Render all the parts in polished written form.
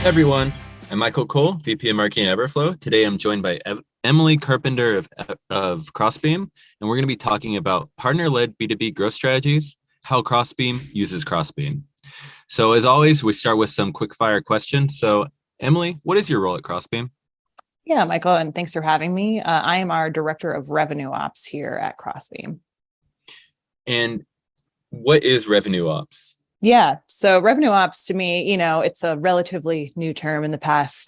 Everyone, I'm Michael Cole, VP of Marketing at Everflow. Today I'm joined by Emily Carpenter of Crossbeam, and we're going to be talking about partner-led B2B growth strategies, how Crossbeam uses Crossbeam. So as always, we start with some quick fire questions. So Emily, what is your role at Crossbeam? Yeah, Michael, and thanks for having me. I am our Director of Revenue Ops here at Crossbeam. And what is Revenue Ops? Yeah, so Revenue Ops to me, it's a relatively new term in the past,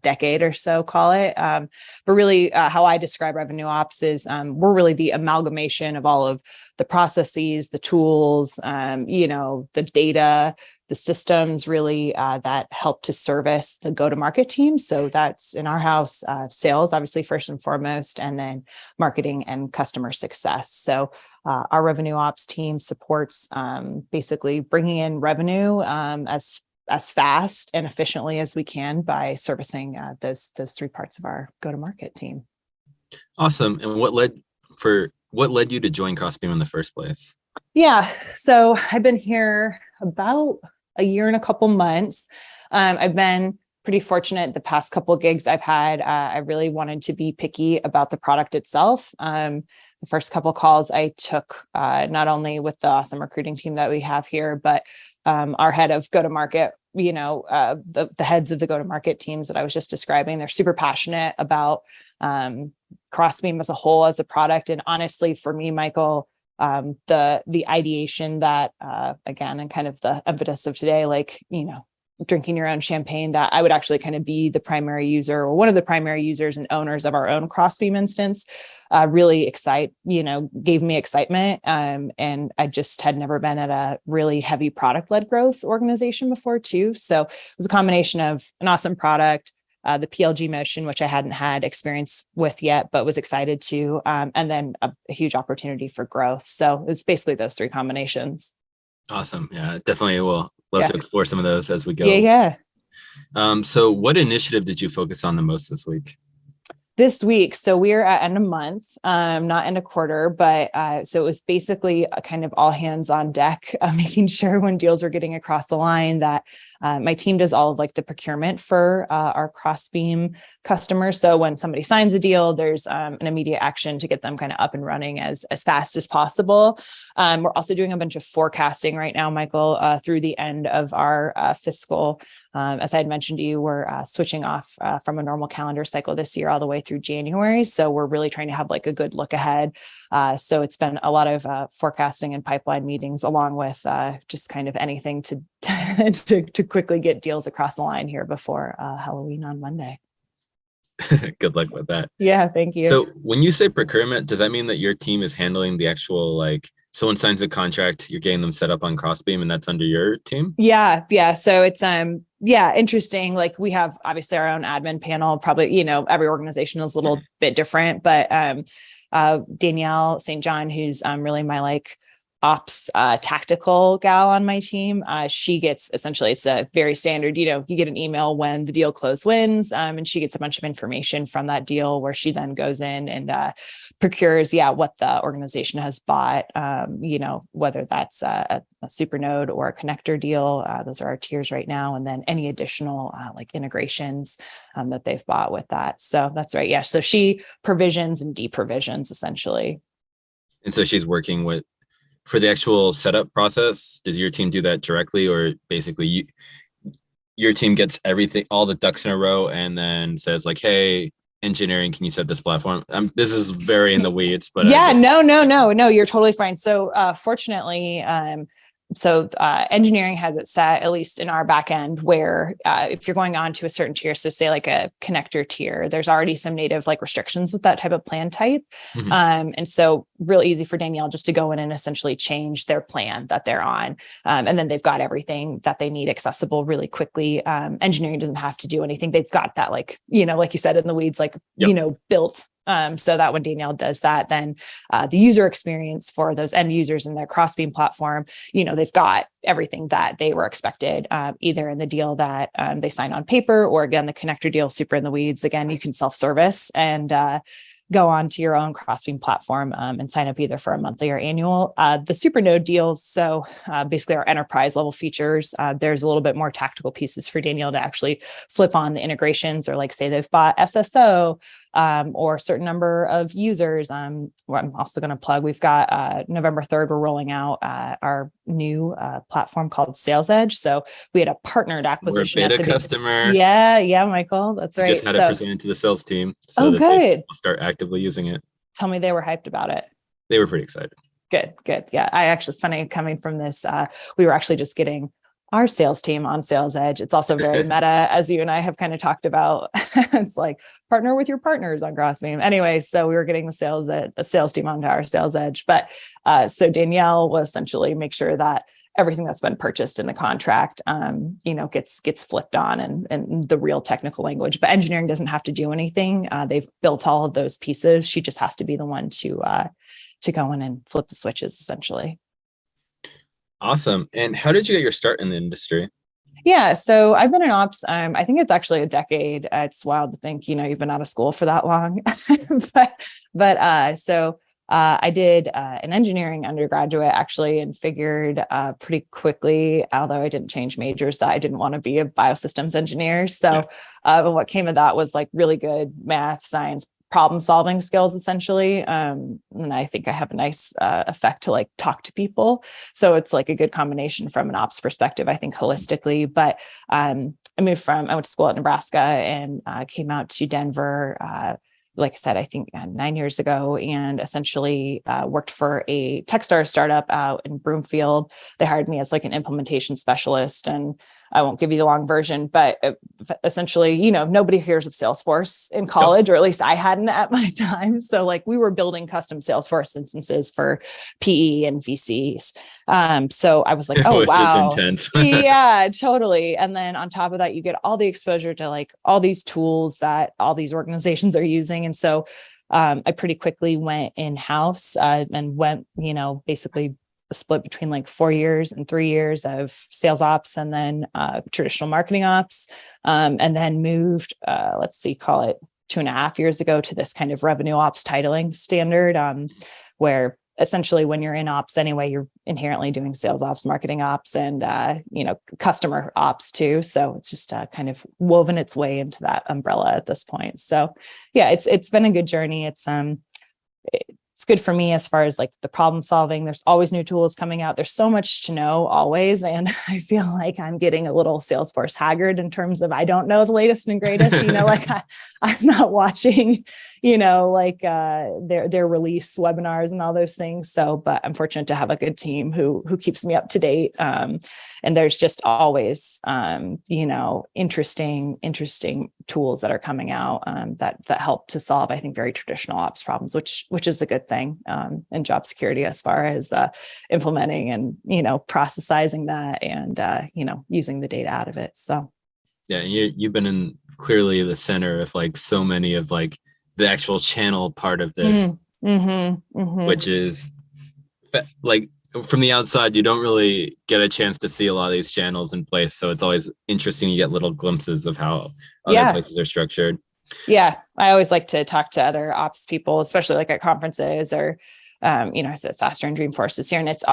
decade or so, call it. But really how I describe Revenue Ops is we're really the amalgamation of all of the processes, the tools, the data, the systems really that help to service the go-to-market team. So that's in our house, sales, obviously, first and foremost, and then marketing and customer success. So our revenue ops team supports basically bringing in revenue as fast and efficiently as we can by servicing those three parts of our go-to-market team. Awesome. And what led you to join Crossbeam in the first place? Yeah, so I've been here about a year and a couple months. I've been pretty fortunate the past couple of gigs I've had. I really wanted to be picky about the product itself. The first couple of calls I took, not only with the awesome recruiting team that we have here, but our head of go-to-market, the heads of the go-to-market teams that I was just describing. They're super passionate about Crossbeam as a whole, as a product. And honestly, for me, Michael, the ideation that, again, and kind of the impetus of today, drinking your own champagne, that I would actually kind of be the primary user or one of the primary users and owners of our own Crossbeam instance, really gave me excitement. And I just had never been at a really heavy product-led growth organization before too. So it was a combination of an awesome product, the PLG motion, which I hadn't had experience with yet, but was excited to, and then a huge opportunity for growth. So it was basically those three combinations. Awesome. Yeah, definitely will love to explore some of those as we go. Yeah. So what initiative did you focus on the most this week? This week, so we're at end of month, not end of quarter, but so it was basically a kind of all hands on deck, making sure when deals are getting across the line that my team does all of the procurement for our Crossbeam customers. So when somebody signs a deal, there's an immediate action to get them kind of up and running as fast as possible. We're also doing a bunch of forecasting right now, Michael, through the end of our fiscal. As I had mentioned to you, we're switching off from a normal calendar cycle this year all the way through January. So we're really trying to have a good look ahead. So it's been a lot of forecasting and pipeline meetings, along with just kind of anything to to quickly get deals across the line here before Halloween on Monday. Good luck with that. Yeah, thank you. So when you say procurement, does that mean that your team is handling the actual, someone signs a contract, you're getting them set up on Crossbeam, and that's under your team? Yeah. So it's interesting. We have obviously our own admin panel. Probably, every organization is a little bit different, but Danielle St. John, who's really my ops tactical gal on my team, she gets, essentially, it's a very standard, you get an email when the deal close wins, and she gets a bunch of information from that deal where she then goes in and procures what the organization has bought, whether that's a Supernode or a connector deal. Those are our tiers right now, and then any additional integrations that they've bought with that. So that's right. Yeah. So she provisions and deprovisions essentially. And so she's working for the actual setup process. Does your team do that directly, or basically your team gets everything, all the ducks in a row, and then says hey, engineering, can you set this platform? This is very in the weeds, but no, you're totally fine. So fortunately, engineering has it set, at least in our back end, where if you're going on to a certain tier, so say a connector tier, there's already some native restrictions with that type of plan type. Mm-hmm. And so real easy for Danielle just to go in and essentially change their plan that they're on. And then they've got everything that they need accessible really quickly. Engineering doesn't have to do anything. They've got that, like you said, in the weeds, built. So that when Danielle does that, then the user experience for those end users in their Crossbeam platform, they've got everything that they were expected, either in the deal that they sign on paper, or again, the connector deal, super in the weeds. Again, you can self-service and go on to your own Crossbeam platform and sign up either for a monthly or annual. The super node deals, so basically our enterprise level features, there's a little bit more tactical pieces for Danielle to actually flip on the integrations, or like say they've bought SSO or a certain number of users. I'm also going to plug, we've got November 3rd, we're rolling out our new platform called Sales Edge. So we had a partnered acquisition. We're a beta customer. Yeah, Michael, that's right. Just had it presented to the sales team so that good. They start actively using it. Tell me they were hyped about it. They were pretty excited. Good. Yeah, I actually, funny coming from this, we were actually just getting our sales team on Sales Edge. It's also very meta, as you and I have kind of talked about. It's like partner with your partners on Crossbeam. Anyway, so we were getting the sales team onto our Sales Edge. But so Danielle will essentially make sure that everything that's been purchased in the contract, gets flipped on and the real technical language. But engineering doesn't have to do anything. They've built all of those pieces. She just has to be the one to go in and flip the switches, essentially. Awesome. And how did you get your start in the industry? Yeah, so I've been in ops. I think it's actually a decade. It's wild to think, you've been out of school for that long. So I did an engineering undergraduate actually, and figured pretty quickly, although I didn't change majors, that I didn't want to be a biosystems engineer. So but what came of that was like really good math, science, problem solving skills, essentially. And I think I have a nice effect to like talk to people. So it's like a good combination from an ops perspective, I think, holistically. But I went to school at Nebraska and came out to Denver, like I said, I think 9 years ago, and essentially worked for a Techstars startup out in Broomfield. They hired me as like an implementation specialist, and I won't give you the long version, but essentially, nobody hears of Salesforce in college, or at least I hadn't at my time. So like we were building custom Salesforce instances for PE and VCs. So I was like, oh, wow. Which is intense. Yeah, totally. And then on top of that, you get all the exposure to like all these tools that all these organizations are using. And so I pretty quickly went in-house and went, basically split between like 4 years and 3 years of sales ops, and then traditional marketing ops, and then moved, call it 2.5 years ago, to this kind of revenue ops titling standard, where essentially when you're in ops anyway, you're inherently doing sales ops, marketing ops, and customer ops too. So it's just kind of woven its way into that umbrella at this point. So yeah, it's been a good journey. It's good for me as far as like the problem solving. There's always new tools coming out. There's so much to know always. And I feel like I'm getting a little Salesforce haggard in terms of, I don't know the latest and greatest, I'm not watching, their release webinars and all those things. So, but I'm fortunate to have a good team who keeps me up to date. And there's just always, interesting tools that are coming out that help to solve, I think, very traditional ops problems, which is a good thing in job security as far as implementing and, processing that and, using the data out of it. So. Yeah. You've been in clearly the center of like so many of like the actual channel part of this, which is like, from the outside, you don't really get a chance to see a lot of these channels in place. So it's always interesting. You get little glimpses of how other places are structured. Yeah. I always like to talk to other ops people, especially like at conferences or, I said SaaStr and Dreamforce is here, and it's,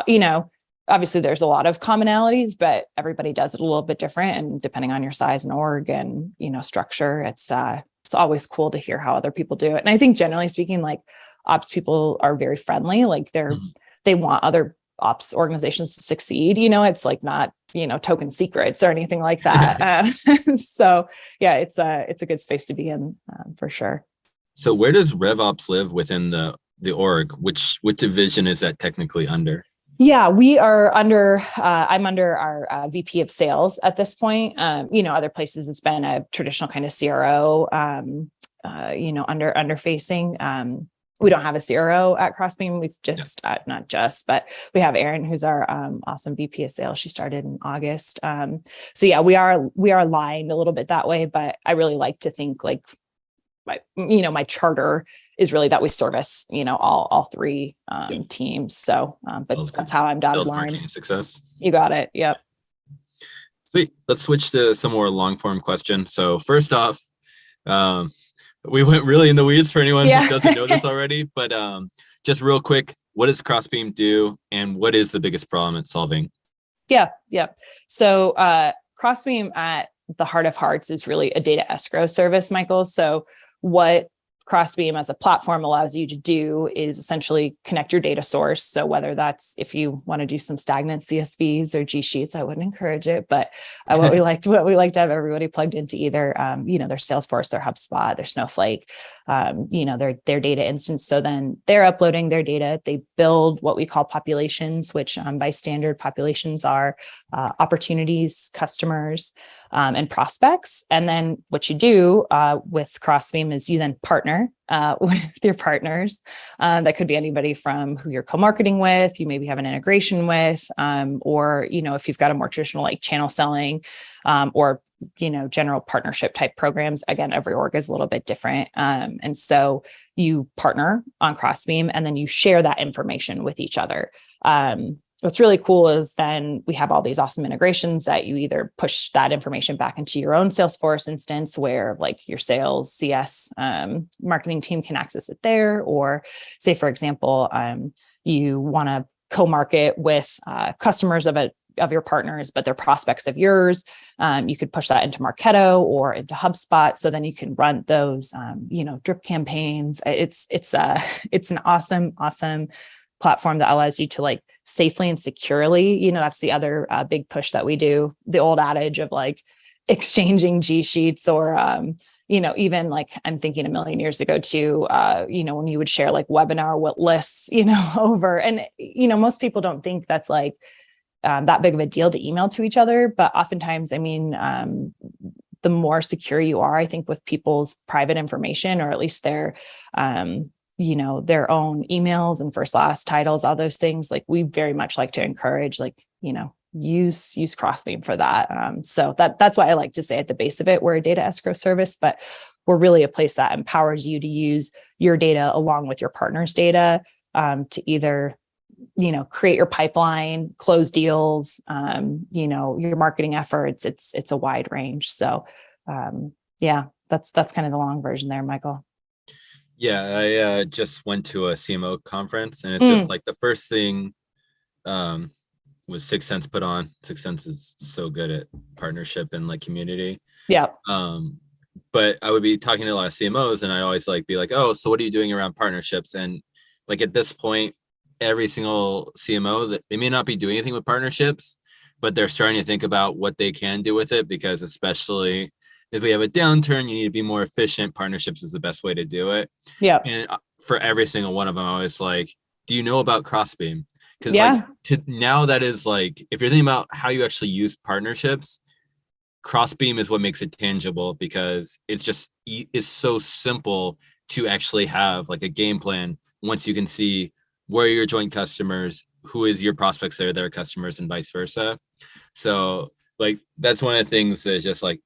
obviously there's a lot of commonalities, but everybody does it a little bit different. And depending on your size and org and, structure, it's always cool to hear how other people do it. And I think generally speaking, like ops people are very friendly. Like they want other ops organizations to succeed. It's like not, token secrets or anything like that. So yeah, it's a good space to be in for sure. So where does RevOps live within the org? Which division is that technically under? Yeah, we are under, I'm under our VP of sales at this point. Other places it's been a traditional kind of CRO, under facing. We don't have a CRO at Crossbeam. We've just, not just, but we have Erin, who's our awesome VP of sales. She started in August. So yeah, we are aligned a little bit that way, but I really like to think like my charter is really that we service, all three teams. So, but that's how I'm dotted line. Marketing success. You got it. Yep. Sweet. Let's switch to some more long form questions. So first off, we went really in the weeds for anyone Yeah. who doesn't know this already, but just real quick, what does Crossbeam do and what is the biggest problem it's solving? Yeah. Yeah. So Crossbeam at the heart of hearts is really a data escrow service, Michael. So what Crossbeam as a platform allows you to do is essentially connect your data source. So whether that's if you want to do some stagnant CSVs or G Sheets, I wouldn't encourage it. But what we like to have everybody plugged into either their Salesforce, their HubSpot, their Snowflake, their data instance. So then they're uploading their data. They build what we call populations, which by standard populations are opportunities, customers, and prospects. And then what you do with Crossbeam is you then partner with your partners. That could be anybody from who you're co-marketing with, you maybe have an integration with, or, if you've got a more traditional like channel selling or, general partnership type programs. Again, every org is a little bit different. And so you partner on Crossbeam and then you share that information with each other. What's really cool is then we have all these awesome integrations that you either push that information back into your own Salesforce instance where like your sales CS marketing team can access it there, or say, for example, you want to co-market with customers of your partners, but they're prospects of yours. You could push that into Marketo or into HubSpot. So then you can run those, drip campaigns. It's an awesome platform that allows you to like safely and securely, that's the other big push that we do. The old adage of like exchanging G Sheets or, even like I'm thinking a million years ago too, when you would share like webinar lists, over, and, most people don't think that's like that big of a deal to email to each other. But oftentimes, the more secure you are, I think, with people's private information, or at least their own emails and first last titles, all those things, like we very much like to encourage, use Crossbeam for that. So that's why I like to say at the base of it, we're a data escrow service, but we're really a place that empowers you to use your data along with your partner's data to either, create your pipeline, close deals, your marketing efforts. It's a wide range. So that's kind of the long version there, Michael. Yeah, I just went to a CMO conference, and it's just like the first thing was 6 Sense put on. 6 Sense is so good at partnership and like community. Yeah. But I would be talking to a lot of CMOs, and I always be like, oh, so what are you doing around partnerships? And like at this point, every single CMO that they may not be doing anything with partnerships, but they're starting to think about what they can do with it, because especially if we have a downturn, you need to be more efficient. Partnerships is the best way to do it. Yeah. And for every single one of them, I was like, do you know about Crossbeam? Because now that is like, if you're thinking about how you actually use partnerships, Crossbeam is what makes it tangible, because it's so simple to actually have like a game plan once you can see where are your joint customers, who is your prospects that are their customers, and vice versa. So like, that's one of the things that is just like,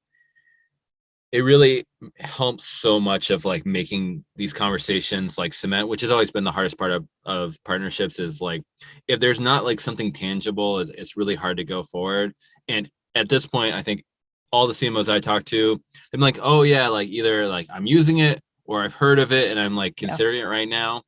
it really helps so much of like making these conversations like cement, which has always been the hardest part of partnerships, is like, if there's not like something tangible, it's really hard to go forward. And at this point, I think all the CMOs I talk to, I'm like, oh yeah, like either like I'm using it or I've heard of it and I'm like considering it right now.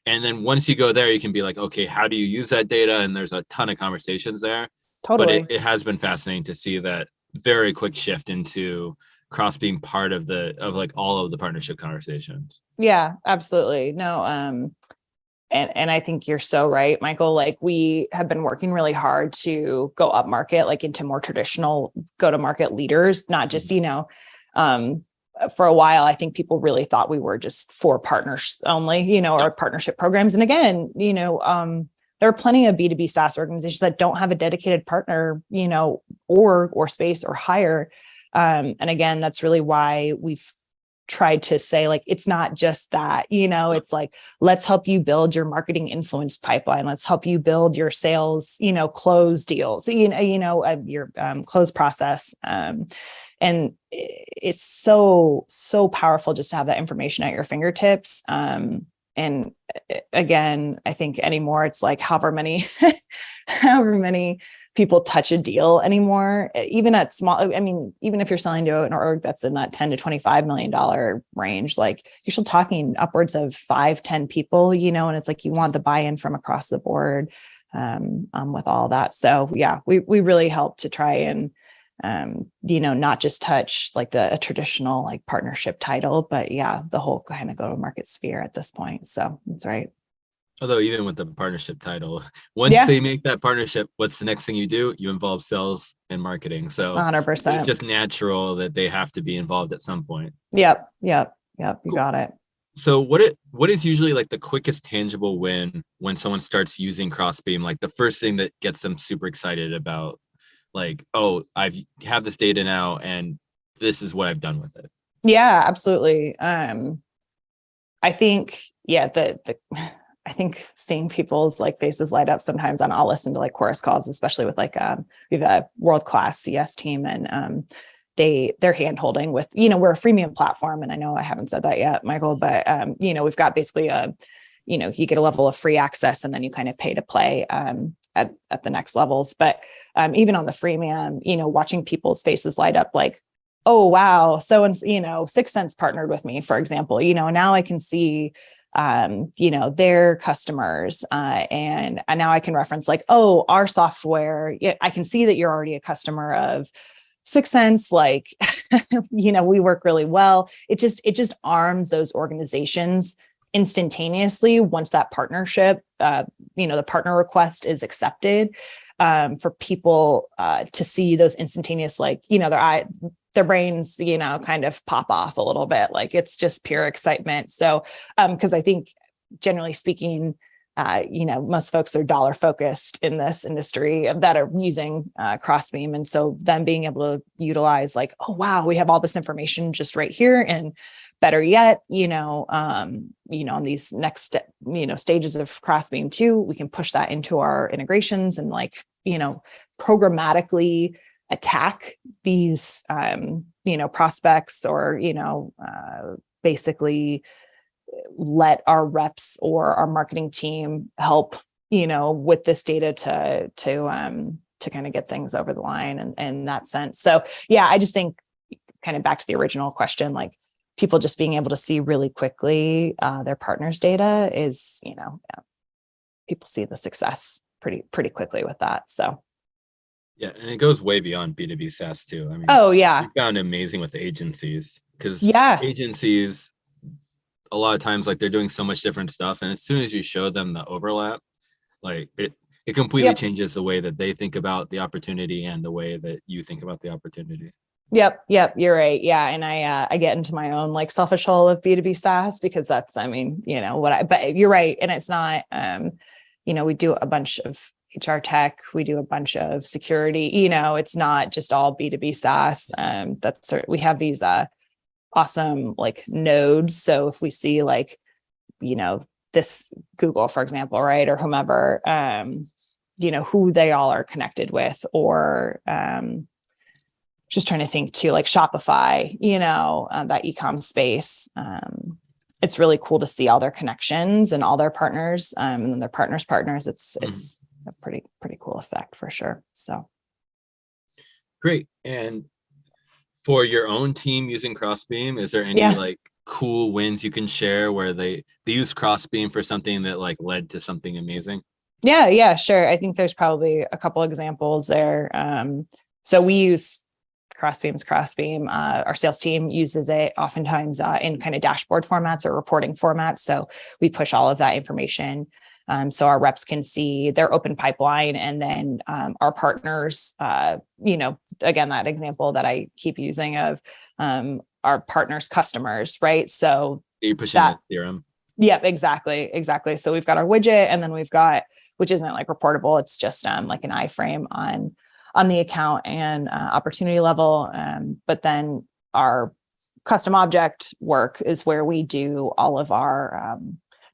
And then once you go there, you can be like, okay, how do you use that data? And there's a ton of conversations there. Totally. But it has been fascinating to see that very quick shift into Cross being part of like all of the partnership conversations. Yeah, absolutely. No. And I think you're so right, Michael. Like, we have been working really hard to go up market, like into more traditional go-to-market leaders, not just, for a while, I think people really thought we were just for partners only, or partnership programs. And again, there are plenty of B2B SaaS organizations that don't have a dedicated partner, or space or hire. And again, that's really why we've tried to say, like, it's not just that, it's like, let's help you build your marketing influence pipeline. Let's help you build your sales, close deals, your close process. And it's so powerful just to have that information at your fingertips. And again, I think anymore, it's like however many people touch a deal anymore, even at small. I mean, even if you're selling to an org that's in that $10 to $25 million range, like you're still talking upwards of 5-10 people, and it's like you want the buy-in from across the board with all that. So yeah, we really help to try and not just touch like a traditional like partnership title, but yeah, the whole kind of go-to-market sphere at this point. So that's right. Although even with the partnership title, once they make that partnership, what's the next thing you do? You involve sales and marketing. So 100%. it's just natural that they have to be involved at some point. Yep. You Cool. got it. So what is usually like the quickest tangible win when someone starts using Crossbeam? Like the first thing that gets them super excited about, like, oh, I have this data now and this is what I've done with it. Yeah, absolutely. I think, I think seeing people's like faces light up sometimes, and I'll listen to like chorus calls, especially with like we have a world-class CS team, and they're hand-holding with, we're a freemium platform, and I know I haven't said that yet, Michael, but we've got basically you get a level of free access and then you kind of pay to play at the next levels. But even on the freemium, watching people's faces light up like, oh wow, so and 6 Sense partnered with me, for example, now I can see their customers. And now I can reference like, oh, our software, I can see that you're already a customer of 6 Sense. Like, we work really well. It just arms those organizations instantaneously once that partnership, the partner request is accepted, for people to see those instantaneous, like, their brains, kind of pop off a little bit. Like it's just pure excitement. So, because I think generally speaking, most folks are dollar focused in this industry that are using Crossbeam. And so them being able to utilize like, oh, wow, we have all this information just right here. And better yet, on these next, stages of Crossbeam too, we can push that into our integrations and like, programmatically attack these, prospects, or, basically let our reps or our marketing team help, with this data to kind of get things over the line and in that sense. So yeah, I just think kind of back to the original question, like people just being able to see really quickly their partners' data is, people see the success pretty quickly with that. So. Yeah, and it goes way beyond B2B SaaS too. I mean, oh yeah, we found amazing with agencies, because agencies, a lot of times, like they're doing so much different stuff, and as soon as you show them the overlap, like it completely changes the way that they think about the opportunity and the way that you think about the opportunity. Yep. You're right. Yeah. And I get into my own like selfish hole of B2B SaaS, because that's, but you're right. And it's not, we do a bunch of HR tech, we do a bunch of security, it's not just all B2B SaaS. We have these awesome like nodes. So if we see like, this Google, for example, right, or whomever, who they all are connected with, or just trying to think too, like Shopify, that e-com space. It's really cool to see all their connections and all their partners, and then their partners. It's a pretty cool effect for sure. So great. And for your own team using Crossbeam, is there any like cool wins you can share where they use Crossbeam for something that like led to something amazing? Yeah, sure. I think there's probably a couple examples there. So we use Crossbeam. Our sales team uses it oftentimes in kind of dashboard formats or reporting formats. So we push all of that information, so our reps can see their open pipeline, and then our partners, again, that example that I keep using of our partners' customers, right? So you're pushing that theorem. Yeah, exactly. So we've got our widget, and then we've got, which isn't like reportable, it's just like an iframe on the account and opportunity level. But then our custom object work is where we do all of our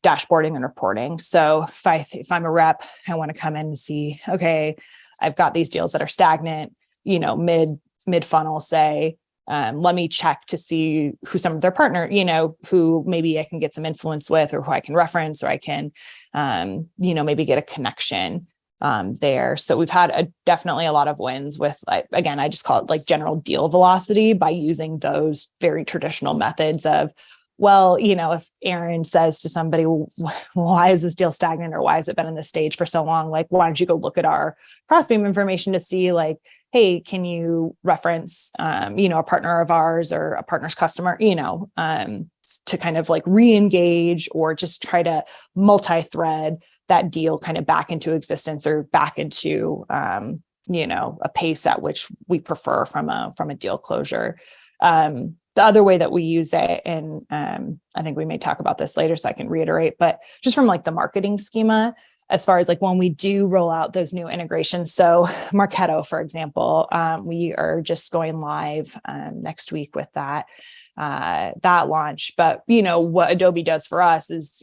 dashboarding and reporting. So if I'm a rep, I want to come in and see, okay, I've got these deals that are stagnant, mid funnel, say, let me check to see who some of their partner, who maybe I can get some influence with, or who I can reference, or I can, maybe get a connection. there. So we've had definitely a lot of wins with, again, I just call it like general deal velocity by using those very traditional methods of, well, if Aaron says to somebody, why is this deal stagnant, or why has it been in this stage for so long? Like, why don't you go look at our Crossbeam information to see, like, hey, can you reference, a partner of ours or a partner's customer, to kind of like re-engage or just try to multi-thread that deal kind of back into existence or back into, a pace at which we prefer from a deal closure. The other way that we use it, and I think we may talk about this later, so I can reiterate, but just from like the marketing schema, as far as like when we do roll out those new integrations. So Marketo, for example, we are just going live next week with that launch. But what Adobe does for us is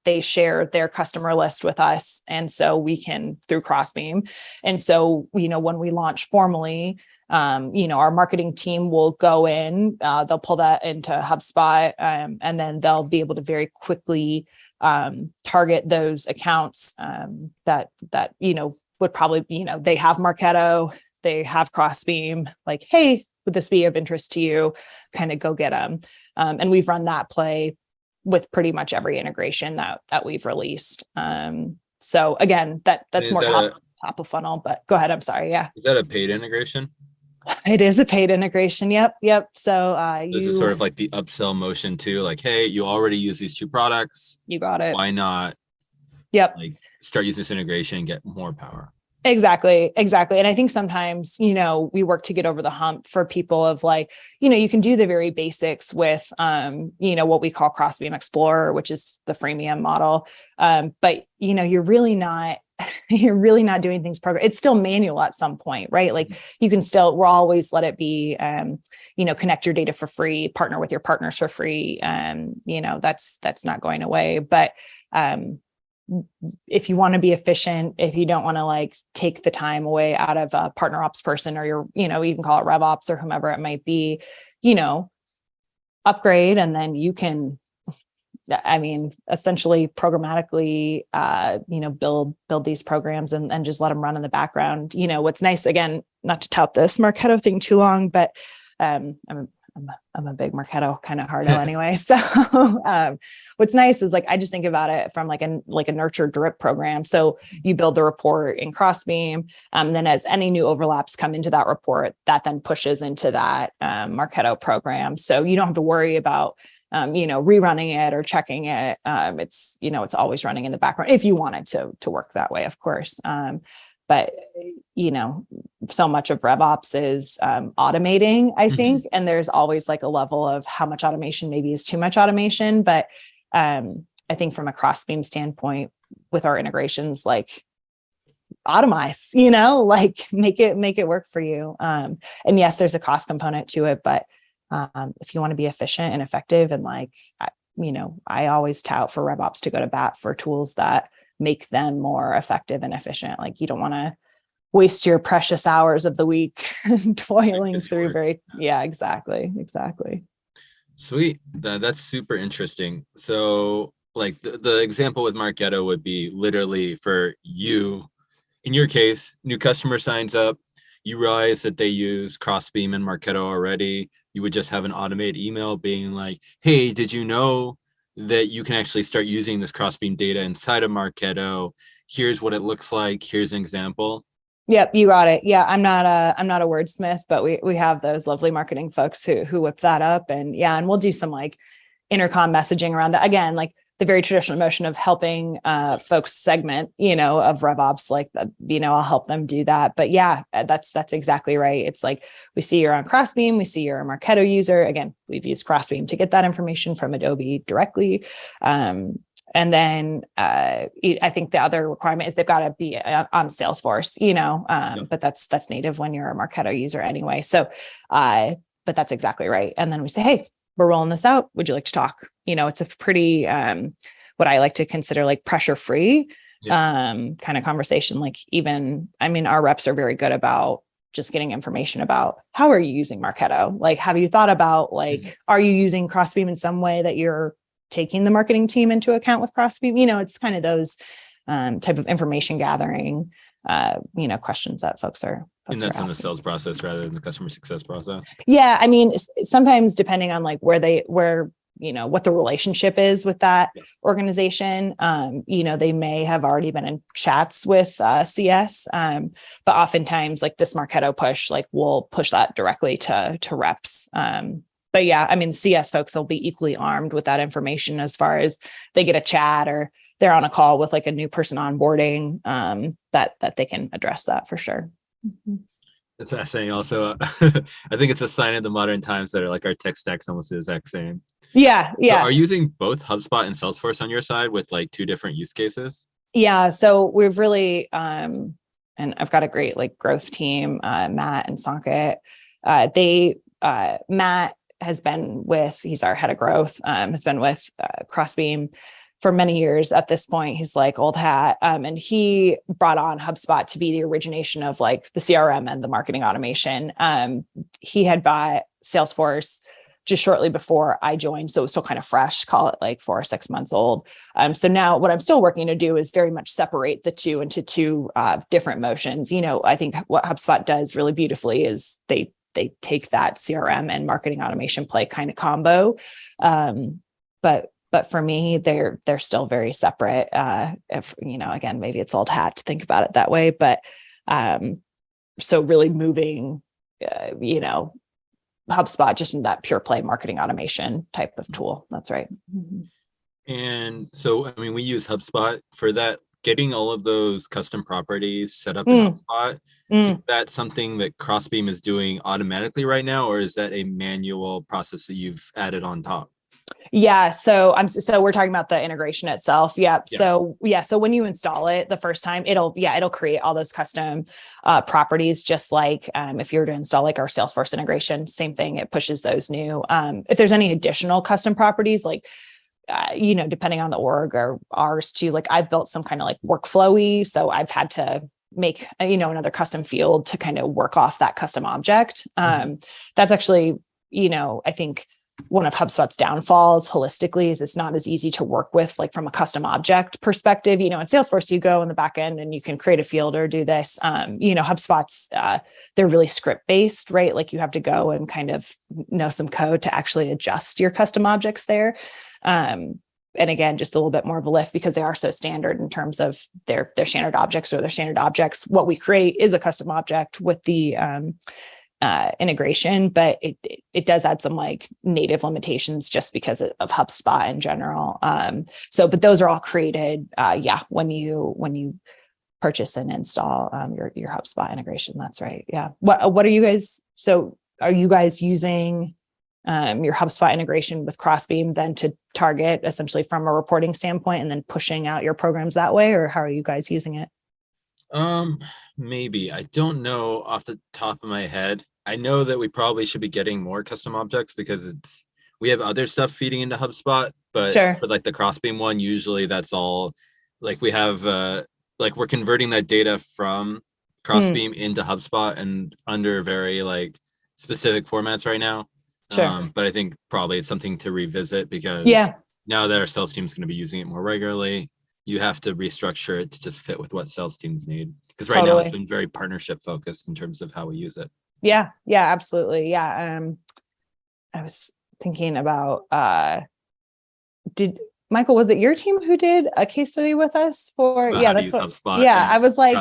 they share their customer list with us, and so we can through Crossbeam. And so when we launch formally, our marketing team will go in, they'll pull that into HubSpot, and then they'll be able to very quickly target those accounts that would probably, they have Marketo, they have Crossbeam, like, hey, would this be of interest to you? Kind of go get them. And we've run that play with pretty much every integration that we've released. So again, that's more top of funnel, but go ahead. I'm sorry. Yeah. Is that a paid integration? It is a paid integration. Yep. So this is sort of like the upsell motion too. Like, hey, you already use these two products. You got it. Why not? Yep. Like start using this integration and get more power. Exactly. And I think sometimes, we work to get over the hump for people of like, you can do the very basics with, what we call Crossbeam Explorer, which is the freemium model. But, you're really not doing things program. It's still manual at some point, right? Like you can we'll always let it be, connect your data for free, partner with your partners for free. That's not going away. But, if you want to be efficient, if you don't want to like take the time away out of a partner ops person or your, you can call it RevOps or whomever it might be, upgrade. And then you can, essentially programmatically, build these programs and just let them run in the background. What's nice, again, not to tout this Marketo thing too long, but I'm a big Marketo kind of hardo anyway. So what's nice is like, I just think about it from like a nurture drip program. So you build the report in Crossbeam. Then as any new overlaps come into that report, that then pushes into that Marketo program. So you don't have to worry about, rerunning it or checking it. It's always running in the background if you want it to work that way, of course. But, so much of RevOps is automating, I think. Mm-hmm. And there's always like a level of how much automation maybe is too much automation. But I think from a Crossbeam standpoint with our integrations, like automize, like make it work for you. And yes, there's a cost component to it, but if you want to be efficient and effective and like, I always tout for RevOps to go to bat for tools that make them more effective and efficient. Like you don't want to waste your precious hours of the week toiling through exactly. Sweet. That's super interesting. So like the example with Marketo would be literally for you, in your case, new customer signs up, you realize that they use Crossbeam and Marketo already. You would just have an automated email being like, hey, did you know that you can actually start using this Crossbeam data inside of Marketo? Here's what it looks like. Here's an example. Yep, you got it. Yeah, I'm not a wordsmith, but we have those lovely marketing folks who whip that up, and we'll do some like intercom messaging around that. Again, like the very traditional motion of helping folks segment, of RevOps, like I'll help them do that. But yeah, that's exactly right. It's like we see you're on Crossbeam, we see you're a Marketo user. Again, we've used Crossbeam to get that information from Adobe directly. And then I think the other requirement is they've got to be on Salesforce, but that's native when you're a Marketo user anyway. So, but that's exactly right. And then we say, hey, we're rolling this out. Would you like to talk? It's a pretty, what I like to consider like pressure-free kind of conversation. Like our reps are very good about just getting information about how are you using Marketo? Like, have you thought about are you using Crossbeam in some way that you're taking the marketing team into account with Crossbeam? It's kind of those type of information gathering, questions that folks are and that's in the asking. sales process rather than the customer success process. Yeah. I mean, sometimes depending on like what the relationship is with that organization, they may have already been in chats with CS, but oftentimes like this Marketo push, like we'll push that directly to reps. But yeah, I mean, CS folks will be equally armed with that information as far as they get a chat or they're on a call with like a new person onboarding, that they can address that for sure. Mm-hmm. It's fascinating. Also, I think it's a sign of the modern times that are like our tech stack's almost the exact same. Yeah. So are you using both HubSpot and Salesforce on your side with like two different use cases? Yeah. So we've really, and I've got a great like growth team, Matt and Sanket. Matt he's our head of growth, has been with Crossbeam for many years at this point. He's like old hat. And he brought on HubSpot to be the origination of like the CRM and the marketing automation. He had bought Salesforce just shortly before I joined. So it was still kind of fresh, call it like 4 or 6 months old. So now what I'm still working to do is very much separate the two into two different motions. I think what HubSpot does really beautifully is they take that CRM and marketing automation play kind of combo. But for me, they're still very separate. If, again, maybe it's old hat to think about it that way, but so really moving, HubSpot just in that pure play marketing automation type of tool. That's right. Mm-hmm. And so, I mean, we use HubSpot for that, getting all of those custom properties set up in HubSpot. Is that something that Crossbeam is doing automatically right now, or is that a manual process that you've added on top? Yeah. So we're talking about the integration itself. Yeah. So when you install it the first time, it'll create all those custom properties, just like if you were to install like our Salesforce integration, same thing. It pushes those new. If there's any additional custom properties, like, depending on the org or ours too, like I've built some kind of like workflowy. So I've had to make, another custom field to kind of work off that custom object. That's actually, I think, one of HubSpot's downfalls holistically is it's not as easy to work with, like from a custom object perspective. In Salesforce, you go in the back end and you can create a field or do this. HubSpot's, they're really script based, right? Like you have to go and kind of know some code to actually adjust your custom objects there. And again, just a little bit more of a lift because they are so standard in terms of their standard objects or their standard objects. What we create is a custom object with the, integration, but it does add some like native limitations just because of HubSpot in general. But those are all created, when you purchase and install your HubSpot integration. That's right. Yeah. What are you guys? So are you guys using your HubSpot integration with Crossbeam then to target essentially from a reporting standpoint and then pushing out your programs that way, or how are you guys using it? Maybe. I don't know off the top of my head. I know that we probably should be getting more custom objects because we have other stuff feeding into HubSpot, but for like the Crossbeam one, usually that's all like we have, like we're converting that data from Crossbeam into HubSpot and under very like specific formats right now. But I think probably it's something to revisit because now that our sales team is going to be using it more regularly, you have to restructure it to just fit with what sales teams need. Because right now it's been very partnership focused in terms of how we use it. Yeah, absolutely. Yeah. I was thinking about, Michael, was it your team who did a case study with us for, that's what, HubSpot I was like,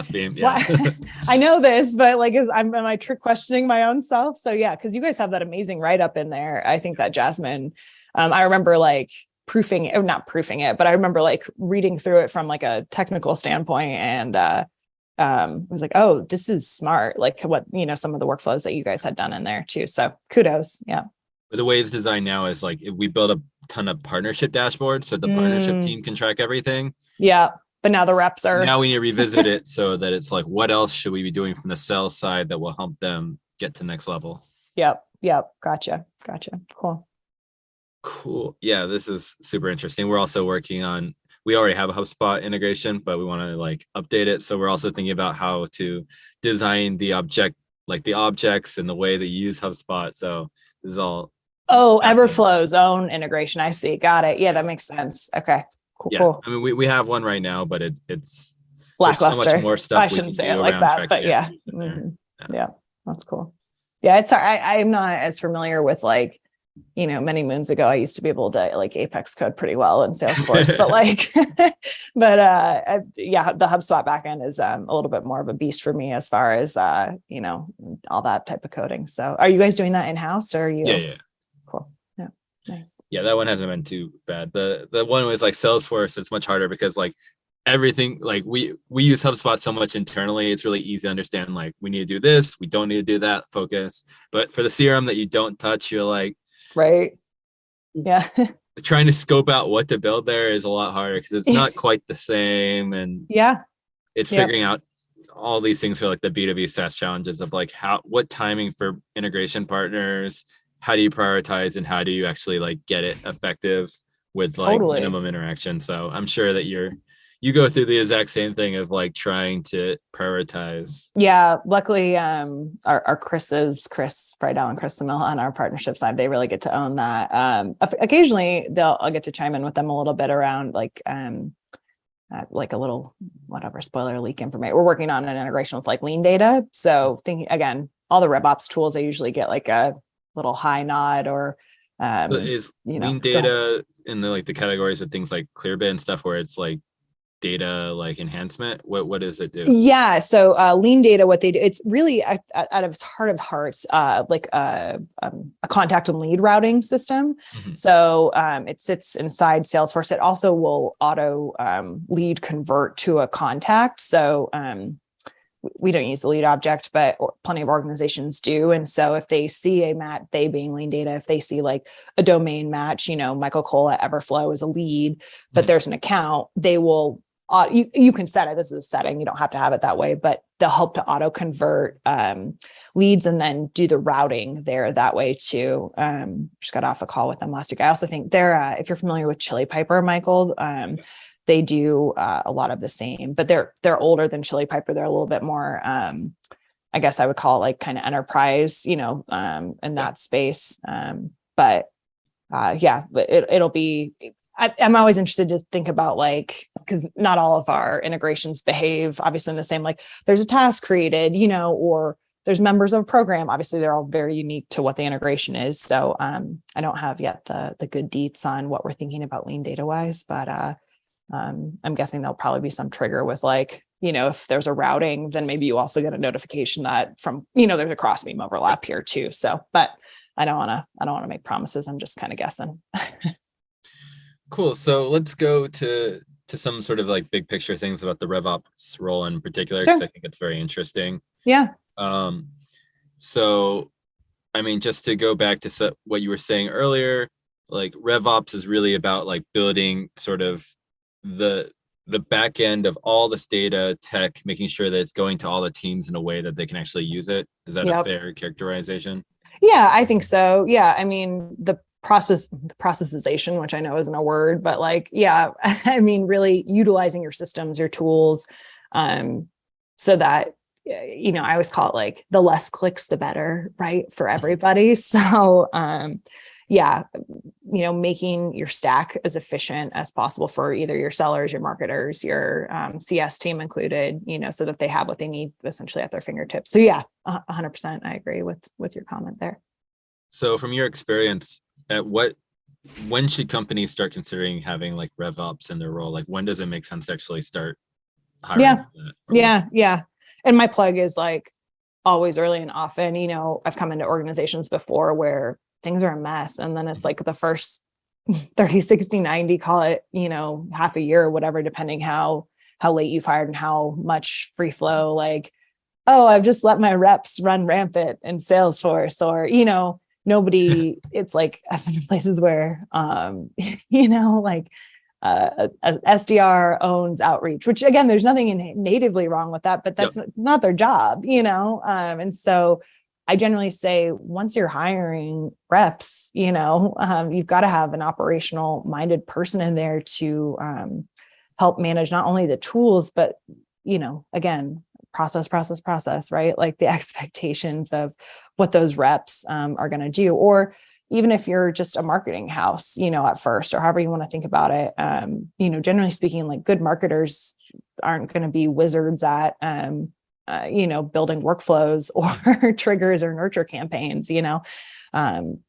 I know this, but like, am I trick questioning my own self? So cause you guys have that amazing write-up in there. I think that Jasmine, I remember like not proofing it, but I remember like reading through it from like a technical standpoint and, I was like, oh, this is smart. Like what, some of the workflows that you guys had done in there too. So kudos. Yeah. The way it's designed now is like we build a ton of partnership dashboards so the partnership team can track everything. Yeah. But now the reps are. Now we need to revisit it so that it's like, what else should we be doing from the sales side that will help them get to next level? Yep. Gotcha. Cool. Yeah, this is super interesting. We're also working on, we already have a HubSpot integration, but we want to like update it. So we're also thinking about how to design the object, like the objects and the way that you use HubSpot. So this is all. Oh, Everflow's own integration. I see. Got it. Yeah, that makes sense. Okay. Cool. I mean, we have one right now, but it's there's so much Lackluster. more stuff I we shouldn't can say do it like around that, tracking but yeah. activity in there. Yeah, that's cool. Yeah, it's I'm not as familiar with like, many moons ago, I used to be able to like Apex code pretty well in Salesforce, but like, yeah, the HubSpot backend is a little bit more of a beast for me as far as, all that type of coding. So are you guys doing that in-house or are you? Yeah. Cool. Yeah. Nice. Yeah, that one hasn't been too bad. The one was like Salesforce, it's much harder because like everything, like we use HubSpot so much internally, it's really easy to understand like we need to do this, we don't need to do that, focus. But for the CRM that you don't touch, you're like, right. Yeah. trying to scope out what to build there is a lot harder because it's not quite the same. And yeah, it's figuring out all these things for like the B2B SaaS challenges of like what timing for integration partners, how do you prioritize and how do you actually like get it effective with like minimum interaction. So I'm sure that you go through the exact same thing of like trying to prioritize. Yeah. Luckily, our Chris Friedel and Chris Samil on our partnership side, they really get to own that. Occasionally I'll get to chime in with them a little bit around like a little, whatever, spoiler leak information. We're working on an integration with like lean data. So thinking again, all the RevOps tools, I usually get like a little high nod or, is lean data in the like the categories of things like Clearbit and stuff where it's like data like enhancement? What does it do? Yeah, so lean data, what they do, it's really out of its heart of hearts, like a contact and lead routing system. Mm-hmm. So it sits inside Salesforce. It also will auto lead convert to a contact. So we don't use the lead object, but plenty of organizations do. And so if they see a match, they being lean data, if they see like a domain match, Michael Cole at Everflow is a lead, but mm-hmm. there's an account, they will, you can set it. This is a setting. You don't have to have it that way, but they'll help to auto convert leads and then do the routing there that way too. Just got off a call with them last week. I also think they're, if you're familiar with Chili Piper, Michael, they do a lot of the same, but they're older than Chili Piper. They're a little bit more, I guess I would call it like kind of enterprise, in that space. But it'll be, I'm always interested to think about like, because not all of our integrations behave obviously in the same, like there's a task created, or there's members of a program. Obviously they're all very unique to what the integration is. So I don't have yet the good deets on what we're thinking about lean data wise, but I'm guessing there'll probably be some trigger with like, if there's a routing, then maybe you also get a notification that from, there's a Crossbeam overlap here too. So, but I don't want to make promises. I'm just kind of guessing. Cool. So let's go to some sort of like big picture things about the RevOps role in particular, because I think it's very interesting. Yeah. So, I mean, just to go back to what you were saying earlier, like RevOps is really about like building sort of the back end of all this data tech, making sure that it's going to all the teams in a way that they can actually use it. Is that a fair characterization? Yeah, I think so. Yeah. I mean, the processization, which I know isn't a word, but like, yeah, I mean, really utilizing your systems, your tools, so that, I always call it like the less clicks, the better, right? For everybody. So, making your stack as efficient as possible for either your sellers, your marketers, your CS team included, so that they have what they need essentially at their fingertips. So yeah, 100%. I agree with your comment there. So from your experience, when should companies start considering having like RevOps in their role? Like when does it make sense to actually start hiring? Yeah. And my plug is like always early and often, I've come into organizations before where things are a mess. And then it's like the first 30, 60, 90, call it, half a year or whatever, depending how late you fired and how much free flow, like, oh, I've just let my reps run rampant in Salesforce or, nobody, it's like I've been in places where, like a SDR owns outreach, which again, there's nothing natively wrong with that, but that's not their job, and so I generally say once you're hiring reps, you've got to have an operational minded person in there to help manage not only the tools, but, again, process, right? Like the expectations of what those reps are going to do. Or, even if you're just a marketing house, at first, or however you want to think about it, generally speaking, like good marketers aren't going to be wizards at, building workflows or triggers or nurture campaigns, they're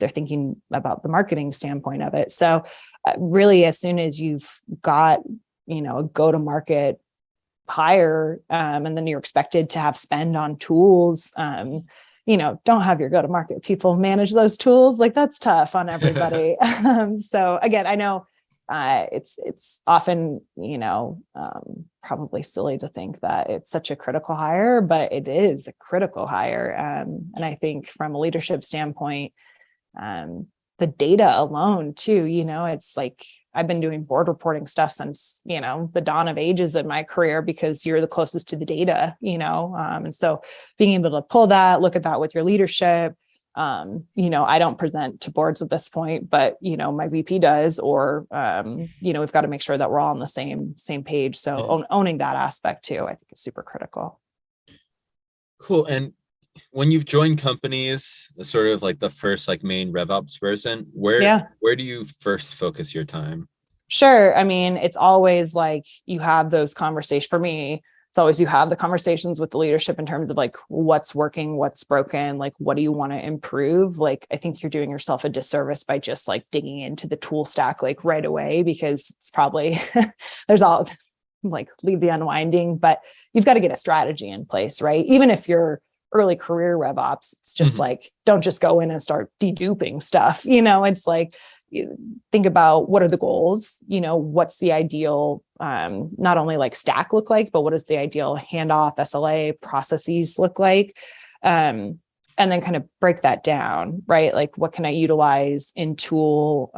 thinking about the marketing standpoint of it. So really, as soon as you've got, a go-to-market hire, and then you're expected to have spend on tools, don't have your go-to-market people manage those tools. Like that's tough on everybody. So again, I know it's often, probably silly to think that it's such a critical hire, but it is a critical hire. And I think from a leadership standpoint, the data alone too, it's like I've been doing board reporting stuff since, the dawn of ages in my career, because you're the closest to the data, and so being able to pull that, look at that with your leadership. I don't present to boards at this point, but, my VP does, or, we've got to make sure that we're all on the same page. So owning that aspect too, I think is super critical. Cool. And when you've joined companies, sort of like the first like main RevOps person, where do you first focus your time? Sure. I mean, it's always like you have those conversations. For me, it's always you have the conversations with the leadership in terms of like what's working, what's broken, like what do you want to improve? Like I think you're doing yourself a disservice by just like digging into the tool stack like right away, because it's probably there's all like leave the unwinding, but you've got to get a strategy in place, right? Even if you're early career RevOps, it's just like, don't just go in and start deduping stuff. It's like, think about what are the goals, what's the ideal, not only like stack look like, but what does the ideal handoff SLA processes look like? And then kind of break that down, right? Like what can I utilize in tool,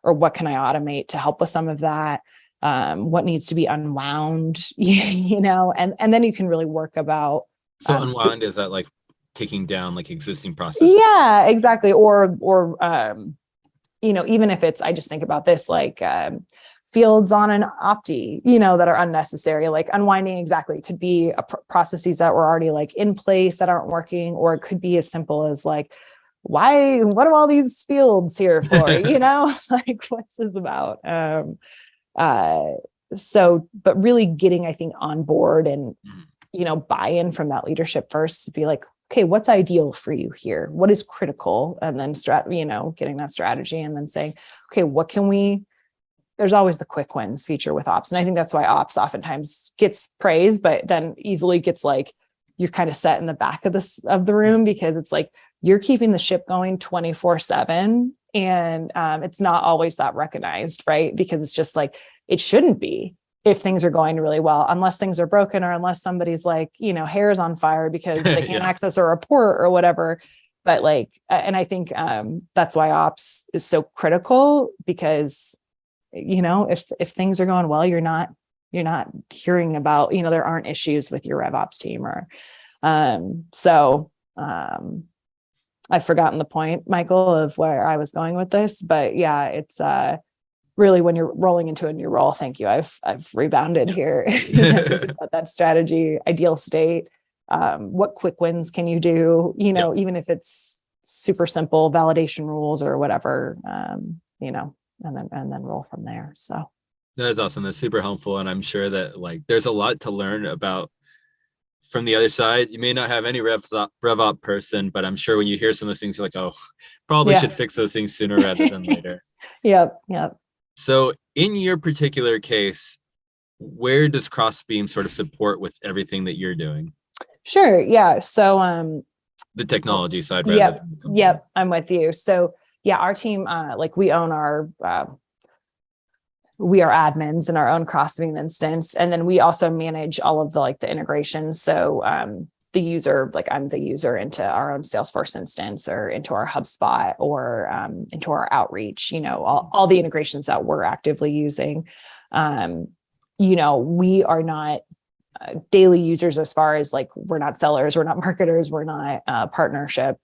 or what can I automate to help with some of that? What needs to be unwound, and then you can really work about. So unwound, is that like taking down like existing processes? Yeah, exactly. Or even if it's, I just think about this, like fields on an Opti, that are unnecessary, like unwinding exactly. It could be processes that were already like in place that aren't working, or it could be as simple as like, what are all these fields here for? Like what's this about? But really getting, I think, on board and, buy-in from that leadership first to be like, okay, what's ideal for you here? What is critical? And then getting that strategy and then saying, okay, what can there's always the quick wins feature with ops. And I think that's why ops oftentimes gets praised, but then easily gets like, you're kind of set in the back of the room, because it's like, you're keeping the ship going 24/7. And it's not always that recognized, right? Because it's just like, it shouldn't be if things are going really well, unless things are broken, or unless somebody's like, hair's on fire because they can't access a report or whatever. But like, and I think that's why ops is so critical, because, if things are going well, you're not hearing about, there aren't issues with your RevOps team or, I've forgotten the point, Michael, of where I was going with this, but yeah, it's really when you're rolling into a new role. Thank you. I've rebounded here. About that strategy, ideal state. What quick wins can you do? Even if it's super simple validation rules or whatever, and then roll from there. So that's awesome. That's super helpful. And I'm sure that like there's a lot to learn about from the other side. You may not have any RevOps person, but I'm sure when you hear some of those things, you're like, oh, probably should fix those things sooner rather than later. Yep. So in your particular case, where does Crossbeam sort of support with everything that you're doing? Sure. Yeah. So the technology side. Yep. I'm with you. So yeah, our team, like we own we are admins in our own Crossbeam instance. And then we also manage all of the integrations. So the user, like I'm the user into our own Salesforce instance or into our HubSpot or into our outreach, all the integrations that we're actively using. We are not daily users as far as like, we're not sellers, we're not marketers, we're not partnership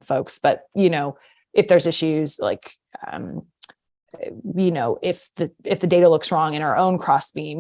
folks, but if there's issues like, if the data looks wrong in our own Crossbeam,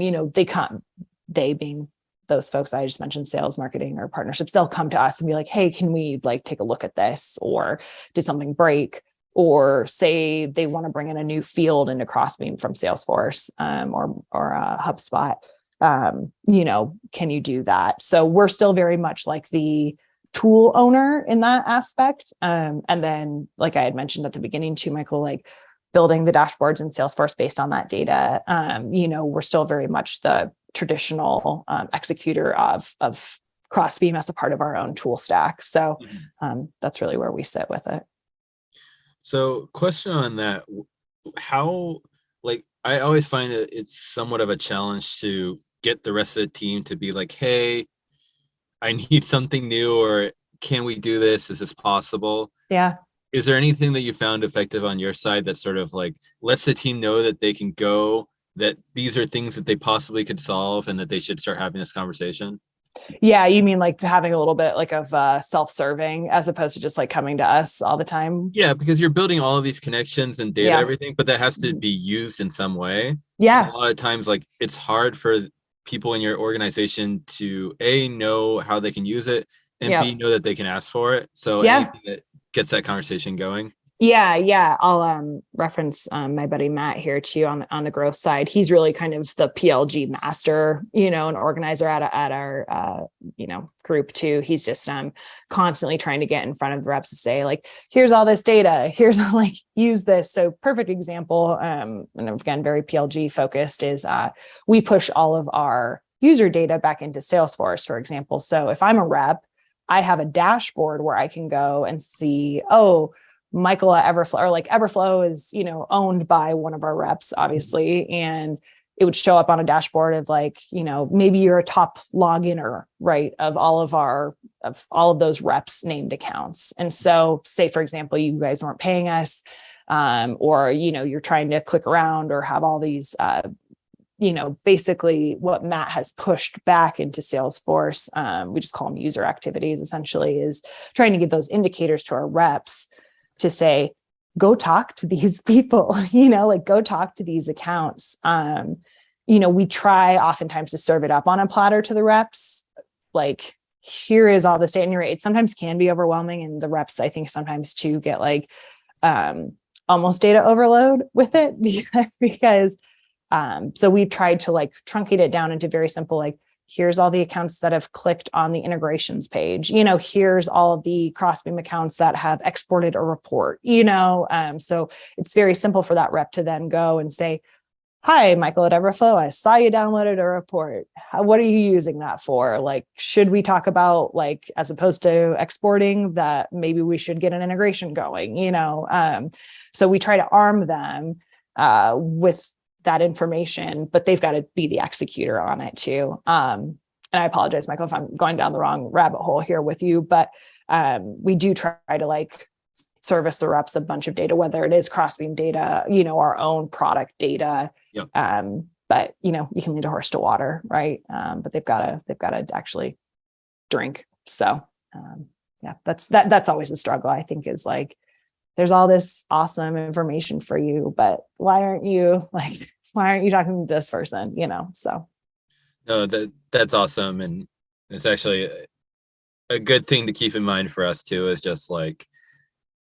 they being those folks I just mentioned, sales, marketing, or partnerships, they'll come to us and be like, hey, can we take a look at this? Or did something break? or say they want to bring in a new field into Crossbeam from Salesforce, or HubSpot. Can you do that? So we're still very much like the tool owner in that aspect. And then, like I had mentioned at the beginning too, Michael, like building the dashboards in Salesforce based on that data. We're still very much the traditional executor of Crossbeam as a part of our own tool stack. So that's really where we sit with it. So question on that, how, like, I always find it's somewhat of a challenge to get the rest of the team to be like, hey, I need something new, or can we do this? Is this possible? Yeah. Is there anything that you found effective on your side that sort of like lets the team know that they can go, that these are things that they possibly could solve and that they should start having this conversation? Yeah, you mean like having a little bit like of self-serving as opposed to just like coming to us all the time? Yeah, because you're building all of these connections and data, everything, but that has to be used in some way. Yeah. And a lot of times, like, it's hard for people in your organization to A, know how they can use it, and B, know that they can ask for it. So anything that gets that conversation going. Yeah. I'll reference my buddy Matt here too on the growth side. He's really kind of the PLG master, an organizer at our group too. He's just constantly trying to get in front of the reps to say like, here's all this data, here's like, use this. So perfect example, and again, very PLG focused, is we push all of our user data back into Salesforce, for example. So if I'm a rep, I have a dashboard where I can go and see, Michael at Everflow, or like Everflow is, owned by one of our reps, obviously. And it would show up on a dashboard of like, maybe you're a top loginer, right, of all of those reps named accounts. And so say, for example, you guys weren't paying us, or, you're trying to click around or have all these, basically what Matt has pushed back into Salesforce, we just call them user activities, essentially, is trying to give those indicators to our reps to say, go talk to these people, go talk to these accounts. We try oftentimes to serve it up on a platter to the reps. Like, here is all this data. And you're right, it sometimes can be overwhelming. And the reps, I think, sometimes too get like almost data overload with it because so we've tried to like truncate it down into very simple, like, here's all the accounts that have clicked on the integrations page. Here's all of the Crossbeam accounts that have exported a report, so it's very simple for that rep to then go and say, hi, Michael at Everflow, I saw you downloaded a report. What are you using that for? Like, should we talk about, like, as opposed to exporting, that maybe we should get an integration going, so we try to arm them with that information, but they've got to be the executor on it too. And I apologize, Michael, if I'm going down the wrong rabbit hole here with you, but we do try to like service the reps a bunch of data, whether it is Crossbeam data, our own product data. Yep. But you can lead a horse to water, right? But they've got to actually drink. So that's always a struggle, I think, is like, there's all this awesome information for you, but why aren't you talking to this person, so. No, that's awesome. And it's actually a good thing to keep in mind for us too, is just like,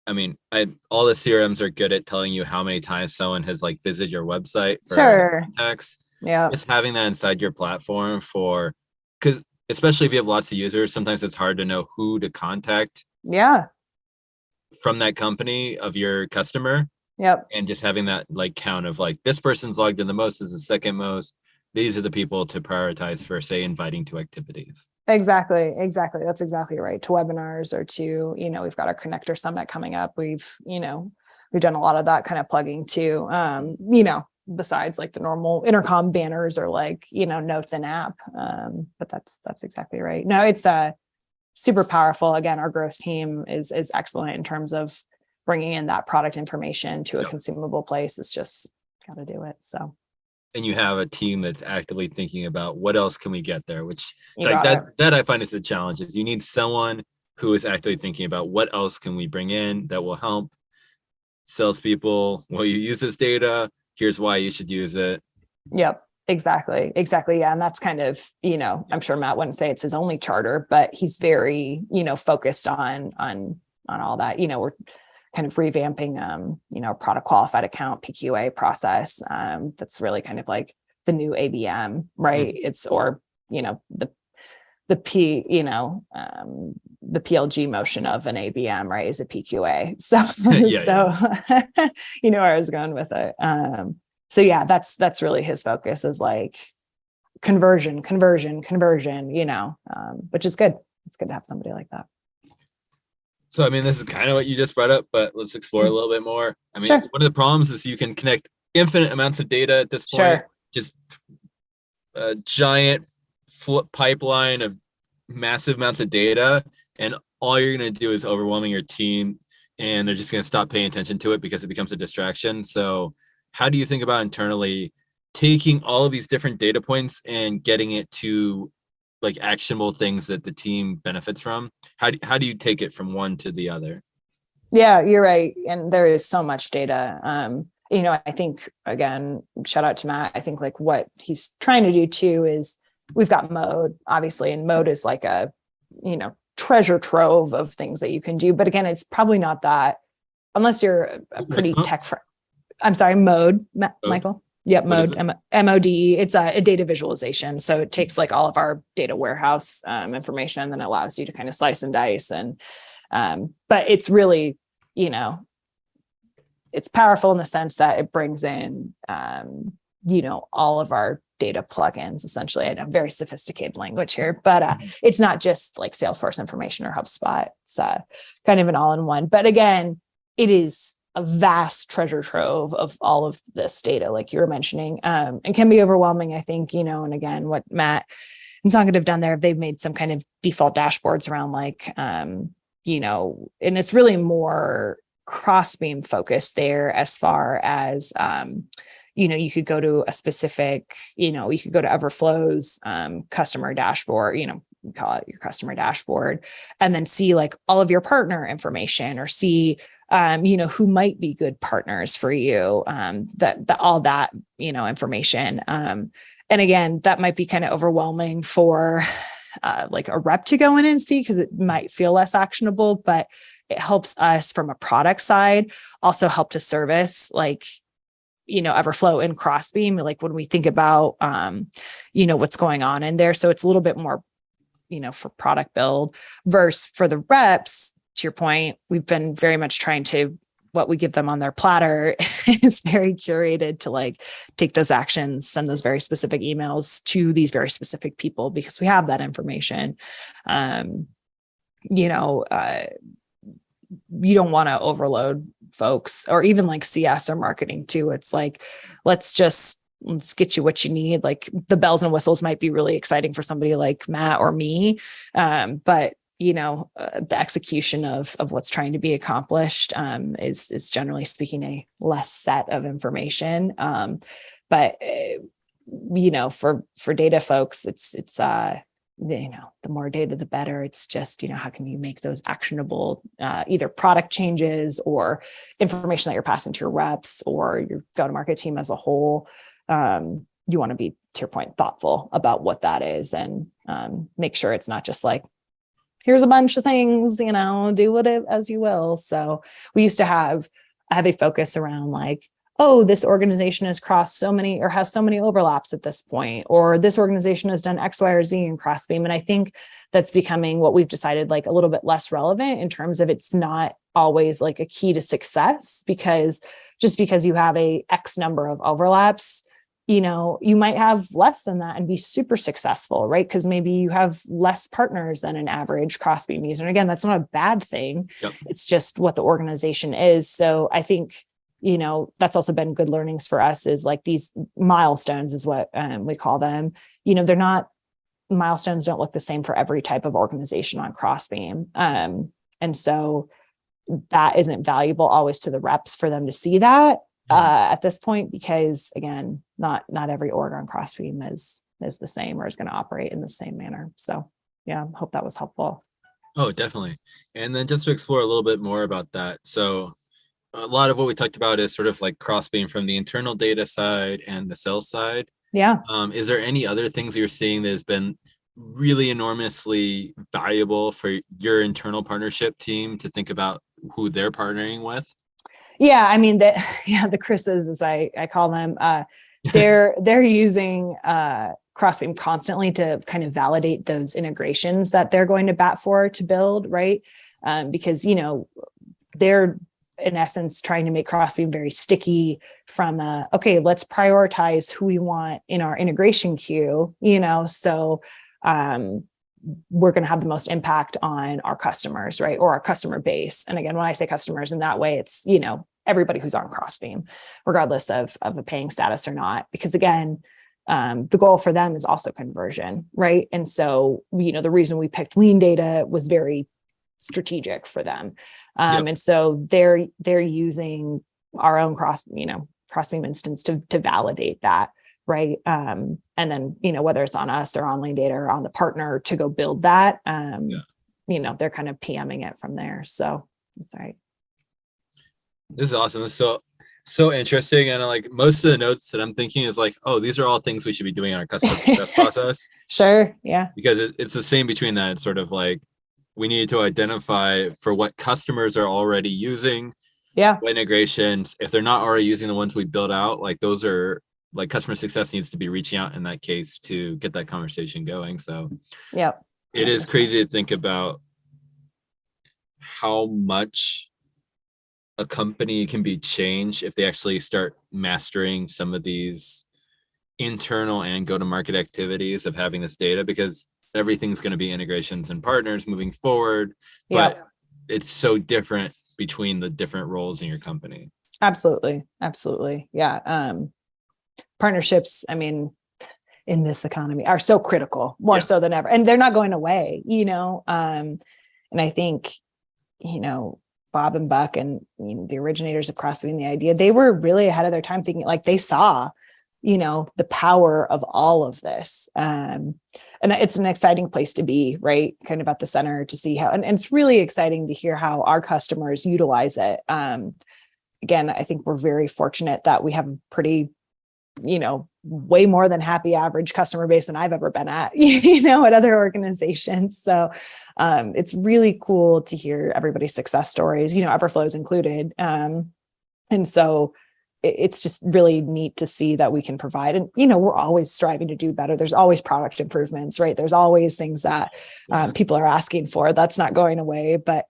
all the CRMs are good at telling you how many times someone has like visited your website for context. Yeah. Just having that inside your platform because especially if you have lots of users, sometimes it's hard to know who to contact. Yeah. From that company of your customer. Yep. And just having that like count of like, this person's logged in the most, is the second most. These are the people to prioritize for, say, inviting to activities. Exactly. That's exactly right. To webinars or to, we've got our connector summit coming up. We've done a lot of that kind of plugging too. Besides like the normal intercom banners or like, notes in app. But that's exactly right. No, it's super powerful. Again, our growth team is excellent in terms of bringing in that product information to a consumable place. It's just got to do it. So. And you have a team that's actively thinking about what else can we get there, which like that I find is the challenge, is you need someone who is actively thinking about what else can we bring in that will help salespeople. Will you use this data? Here's why you should use it. Yep. Exactly. Yeah. And that's kind of, I'm sure Matt wouldn't say it's his only charter, but he's very, focused on all that. kind of revamping, product qualified account PQA process. That's really kind of like the new ABM, right? The PLG motion of an ABM, right, is a PQA. So, you know where I was going with it. So yeah, that's really his focus, is like conversion, which is good. It's good to have somebody like that. So, I mean, this is kind of what you just brought up, but let's explore a little bit more. I mean, One of the problems is you can connect infinite amounts of data at this point, just a giant pipeline of massive amounts of data, and all you're going to do is overwhelming your team, and they're just going to stop paying attention to it because it becomes a distraction. So how do you think about internally taking all of these different data points and getting it to like actionable things that the team benefits from? How do you take it from one to the other? Yeah, you're right. And there is so much data. I think, again, shout out to Matt. I think like what he's trying to do too is we've got Mode, obviously, and Mode is like a, treasure trove of things that you can do. But again, it's probably not that, unless you're a pretty I'm sorry, Mode, Michael. Yep, Mode, MOD. It's a data visualization. So it takes like all of our data warehouse information, and then allows you to kind of slice and dice. And but it's really, it's powerful in the sense that it brings in, all of our data plugins, essentially. I know, very sophisticated language here, but it's not just like Salesforce information or HubSpot. It's kind of an all-in-one. But again, it is a vast treasure trove of all of this data, like you were mentioning, and can be overwhelming, I think, and again, what Matt and Sangat have done there, they've made some kind of default dashboards around like, and it's really more Crossbeam focused there, as far as, you could go to a specific, you could go to Everflow's customer dashboard, we call it your customer dashboard, and then see like all of your partner information, or see who might be good partners for you, all that, information. And again, that might be kind of overwhelming for like a rep to go in and see, because it might feel less actionable, but it helps us from a product side also help to service like, Everflow and Crossbeam, like when we think about, what's going on in there. So it's a little bit more, for product build, versus for the reps. To your point, we've been very much trying to, what we give them on their platter is very curated to like take those actions, send those very specific emails to these very specific people, because we have that information. You don't want to overload folks, or even like CS or marketing too. It's like, let's get you what you need. Like the bells and whistles might be really exciting for somebody like Matt or me. But the execution of what's trying to be accomplished is generally speaking a less set of information. But for data folks, it's the more data, the better. It's just, how can you make those actionable, either product changes or information that you're passing to your reps or your go-to-market team as a whole. You want to be, to your point, thoughtful about what that is, and make sure it's not just like, here's a bunch of things, do what as you will. So we used to have a heavy focus around like, oh, this organization has crossed so many or has so many overlaps at this point, or this organization has done X, Y, or Z in Crossbeam. And I think that's becoming what we've decided like a little bit less relevant, in terms of it's not always like a key to success, because just because you have a X number of overlaps, you might have less than that and be super successful, right? Because maybe you have less partners than an average Crossbeam user. And again, that's not a bad thing. Yep. It's just what the organization is. So I think, that's also been good learnings for us, is like these milestones is what we call them. They're not, milestones don't look the same for every type of organization on Crossbeam. And so that isn't valuable always to the reps for them to see that at this point, because again, not every org on Crossbeam is the same or is going to operate in the same manner. So yeah, hope that was helpful. Oh, definitely. And then just to explore a little bit more about that. So a lot of what we talked about is sort of like Crossbeam from the internal data side and the sales side. Yeah. Is there any other things you're seeing that has been really enormously valuable for your internal partnership team to think about who they're partnering with? Yeah, I mean the Chris's, as I call them, they're using Crossbeam constantly to kind of validate those integrations that they're going to bat for to build, right? Because they're in essence trying to make Crossbeam very sticky from okay, let's prioritize who we want in our integration queue, so we're going to have the most impact on our customers, right? Or our customer base. And again, when I say customers in that way, it's, everybody who's on Crossbeam, regardless of a paying status or not, because again, the goal for them is also conversion, right? And so, the reason we picked lean data was very strategic for them. And so they're using our own Crossbeam instance to validate that, right? And then, whether it's on us or on lean data or on the partner to go build that, they're kind of PMing it from there. So that's all right. This is awesome. This is so interesting. And like most of the notes that I'm thinking is like, oh, these are all things we should be doing in our customer success process. Sure. Yeah. Because it's the same between that. It's sort of like we need to identify for what customers are already using. Yeah. What integrations, if they're not already using the ones we built out, like those are like customer success needs to be reaching out in that case to get that conversation going. So yeah, it is crazy to think about how much a company can be changed if they actually start mastering some of these internal and go-to-market activities of having this data, because everything's going to be integrations and partners moving forward, but it's so different between the different roles in your company. Absolutely. Yeah. Partnerships, I mean, in this economy are so critical, more so than ever, and they're not going away, and I think, Bob and Buck and the originators of Crossbeam, the idea, they were really ahead of their time, thinking like they saw, the power of all of this. And it's an exciting place to be, right? Kind of at the center to see how, and it's really exciting to hear how our customers utilize it. Again, I think we're very fortunate that we have a pretty, way more than happy average customer base than I've ever been at, at other organizations. So it's really cool to hear everybody's success stories, Everflow is included. And so it's just really neat to see that we can provide, and, we're always striving to do better. There's always product improvements, right? There's always things that people are asking for. That's not going away, but,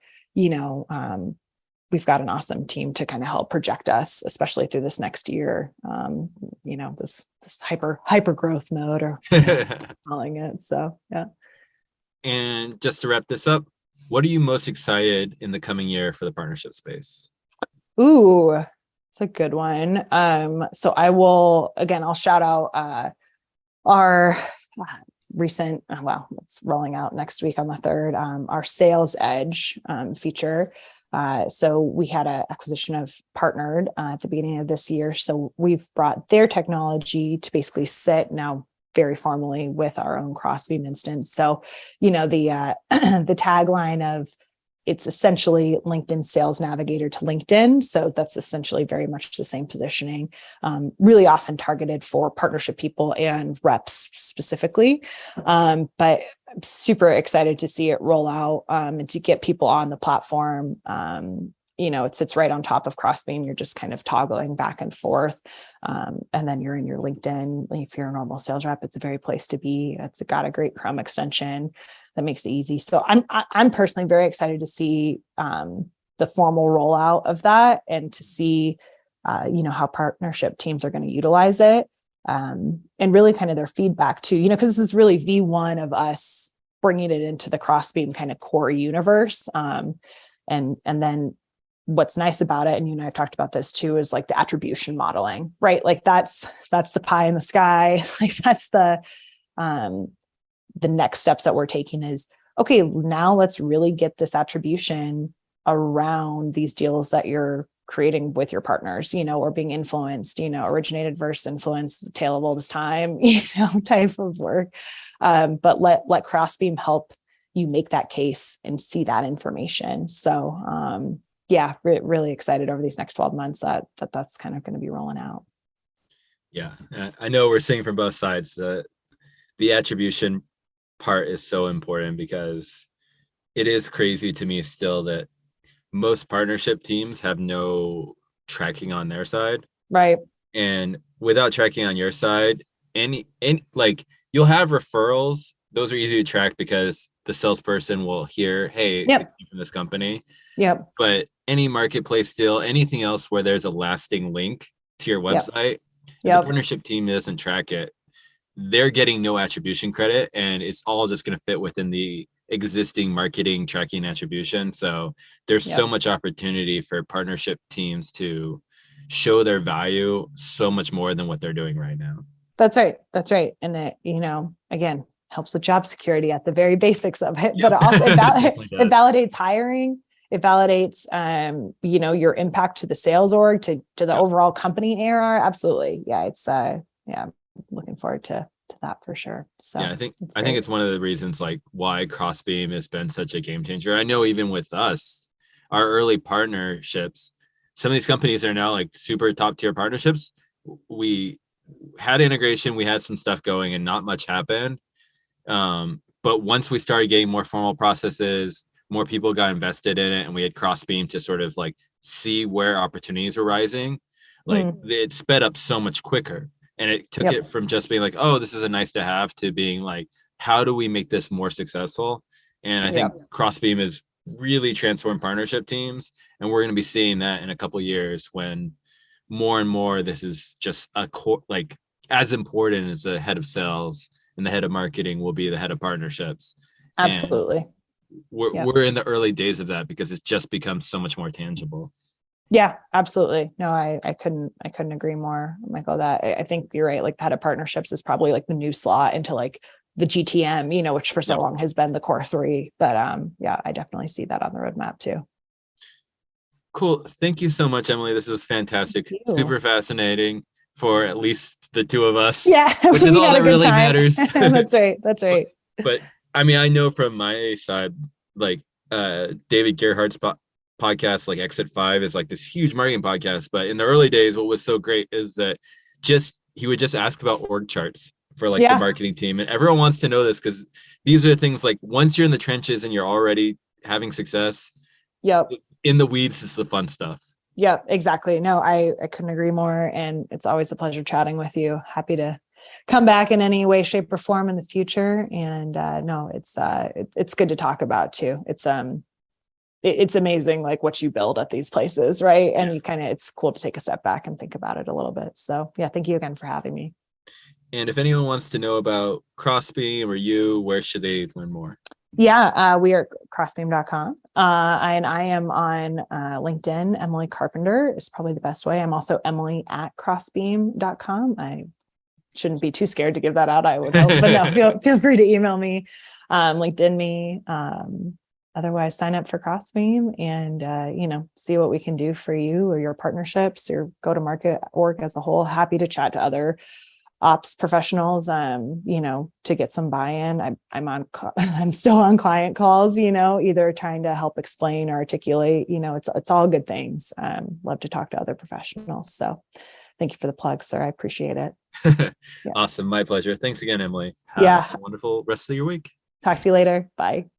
we've got an awesome team to kind of help project us, especially through this next year. This hyper growth mode, or calling it. So, yeah. And just to wrap this up, what are you most excited in the coming year for the partnership space? Ooh, it's a good one. So I'll shout out our recent, it's rolling out next week on the 3rd, our Sales Edge feature. So we had an acquisition of Partnered at the beginning of this year. So we've brought their technology to basically sit now very formally with our own Crossbeam instance. So, the tagline of it's essentially LinkedIn Sales Navigator to LinkedIn. So that's essentially very much the same positioning, really often targeted for partnership people and reps specifically. But I'm super excited to see it roll out and to get people on the platform. It sits right on top of Crossbeam. You're just kind of toggling back and forth. And then you're in your LinkedIn. If you're a normal sales rep, it's a very place to be. It's got a great Chrome extension that makes it easy. So I'm personally very excited to see the formal rollout of that, and to see how partnership teams are going to utilize it, and really kind of their feedback too. Because this is really V1 of us bringing it into the Crossbeam kind of core universe. And then what's nice about it, and you and I have talked about this too, is like the attribution modeling, right? Like that's the pie in the sky. Like that's the next steps that we're taking is, okay, now let's really get this attribution around these deals that you're creating with your partners, or being influenced, originated versus influenced, the tale of oldest time, type of work. But let Crossbeam help you make that case and see that information. So, really excited over these next 12 months that's kind of going to be rolling out. Yeah. I know we're seeing from both sides that the attribution part is so important, because it is crazy to me still that most partnership teams have no tracking on their side. Right. And without tracking on your side, any like you'll have referrals. Those are easy to track because the salesperson will hear, hey, it Yep. came from this company. Yep. But any marketplace deal, anything else where there's a lasting link to your Yep. website, if the Yep. partnership team doesn't track it, they're getting no attribution credit, and it's all just going to fit within the existing marketing tracking attribution. So there's so Yep. much opportunity for partnership teams to show their value so much more than what they're doing right now. That's right. That's right. And it, again, helps with job security at the very basics of it, but it also it validates hiring. It validates, your impact to the sales org, to the overall company ARR. Absolutely. Yeah. It's, I'm looking forward to that for sure. So yeah, I think it's one of the reasons like why Crossbeam has been such a game changer. I know even with us, our early partnerships, some of these companies are now like super top tier partnerships. We had integration, we had some stuff going and not much happened. But once we started getting more formal processes, more people got invested in it, and we had Crossbeam to sort of like see where opportunities were rising, like it sped up so much quicker. And it took it from just being like, oh, this is a nice to have, to being like, how do we make this more successful? And I think Crossbeam has really transformed partnership teams. And we're going to be seeing that in a couple of years when more and more this is just a core, like as important as the head of sales and the head of marketing will be the head of partnerships. Absolutely. And we're in the early days of that because it's just become so much more tangible. Yeah, absolutely. No, I couldn't agree more, Michael. That I think you're right. Like the head of partnerships is probably like the new slot into like the GTM, which for so long has been the core three. But I definitely see that on the roadmap too. Cool. Thank you so much, Emily. This was fantastic. Super fascinating for at least the two of us. Yeah, which is all that really matters. That's right. That's right. But I mean, I know from my side, like David Gerhardt's podcast, like Exit 5, is like this huge marketing podcast. But in the early days, what was so great is that he would just ask about org charts for like the marketing team. And everyone wants to know this because these are things like once you're in the trenches and you're already having success. Yep. In the weeds is the fun stuff. Yep, exactly. No, I couldn't agree more. And it's always a pleasure chatting with you. Happy to come back in any way, shape, or form in the future. And no, it's good to talk about too. It's amazing like what you build at these places, right? And you it's cool to take a step back and think about it a little bit. So yeah, thank you again for having me. And if anyone wants to know about Crossbeam or you, where should they learn more? Yeah, we are crossbeam.com. And I am on LinkedIn. Emily Carpenter is probably the best way. I'm also emily@crossbeam.com. I shouldn't be too scared to give that out, I would hope. But no, feel free to email me, LinkedIn me. Otherwise, sign up for Crossbeam and, see what we can do for you or your partnerships or go-to-market org as a whole. Happy to chat to other ops professionals, to get some buy-in. I'm still on client calls, either trying to help explain or articulate, it's all good things. Love to talk to other professionals. So thank you for the plug, sir. I appreciate it. Awesome. My pleasure. Thanks again, Emily. Have a wonderful rest of your week. Talk to you later. Bye.